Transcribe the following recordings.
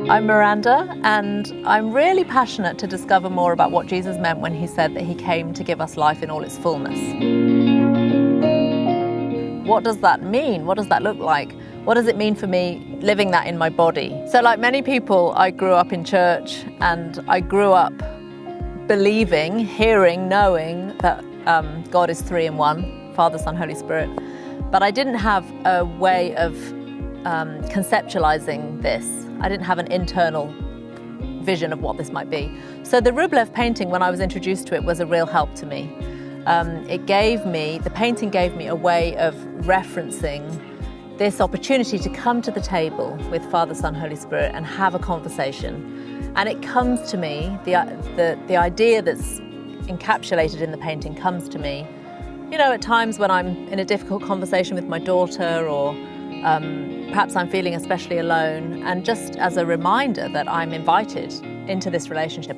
I'm Miranda, and I'm really passionate to discover more about what Jesus meant when he said that he came to give us life in all its fullness. What does that mean? What does that look like? What does it mean for me living that in my body? So like many people, I grew up in church, and I grew up believing, hearing, knowing that God is three in one, Father, Son, Holy Spirit. But I didn't have a way of conceptualizing this. I didn't have an internal vision of what this might be. So the Rublev painting, when I was introduced to it, was a real help to me. The painting gave me a way of referencing this opportunity to come to the table with Father, Son, Holy Spirit and have a conversation. And it comes to me, the idea that's encapsulated in the painting comes to me, you know, at times when I'm in a difficult conversation with my daughter, or perhaps I'm feeling especially alone, and just as a reminder that I'm invited into this relationship.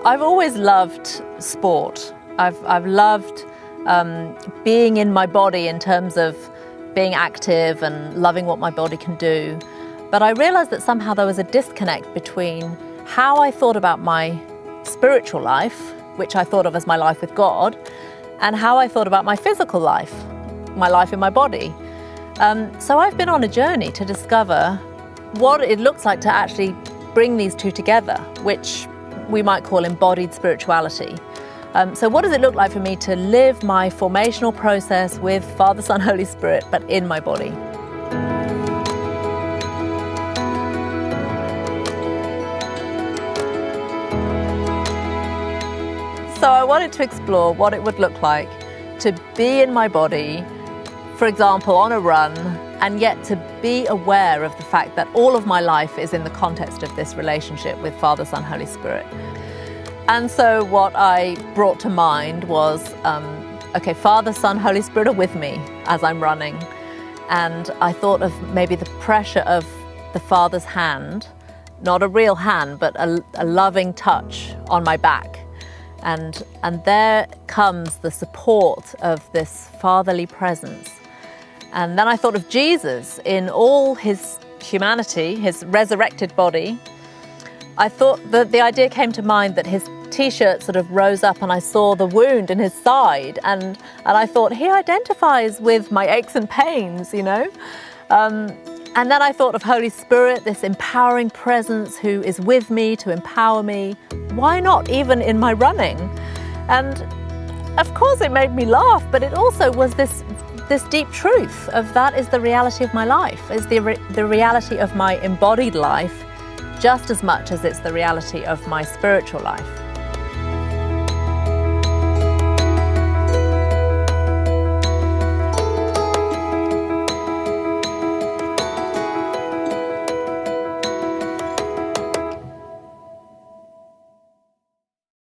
I've always loved sport. I've loved being in my body in terms of being active and loving what my body can do. But I realized that somehow there was a disconnect between how I thought about my spiritual life, which I thought of as my life with God, and how I thought about my physical life, my life in my body. So I've been on a journey to discover what it looks like to actually bring these two together, which we might call embodied spirituality. So what does it look like for me to live my formational process with Father, Son, Holy Spirit, but in my body? So I wanted to explore what it would look like to be in my body, for example, on a run, and yet to be aware of the fact that all of my life is in the context of this relationship with Father, Son, Holy Spirit. And so what I brought to mind was, okay, Father, Son, Holy Spirit are with me as I'm running. And I thought of maybe the pressure of the Father's hand, not a real hand, but a loving touch on my back. And there comes the support of this fatherly presence. And then I thought of Jesus in all his humanity, his resurrected body. I thought that the idea came to mind that his t-shirt sort of rose up, and I saw the wound in his side, and I thought he identifies with my aches and pains, you know. And then I thought of Holy Spirit, this empowering presence who is with me to empower me. Why not even in my running? And of course it made me laugh, but it also was this deep truth of that is the reality of my life, is the reality of my embodied life, just as much as it's the reality of my spiritual life.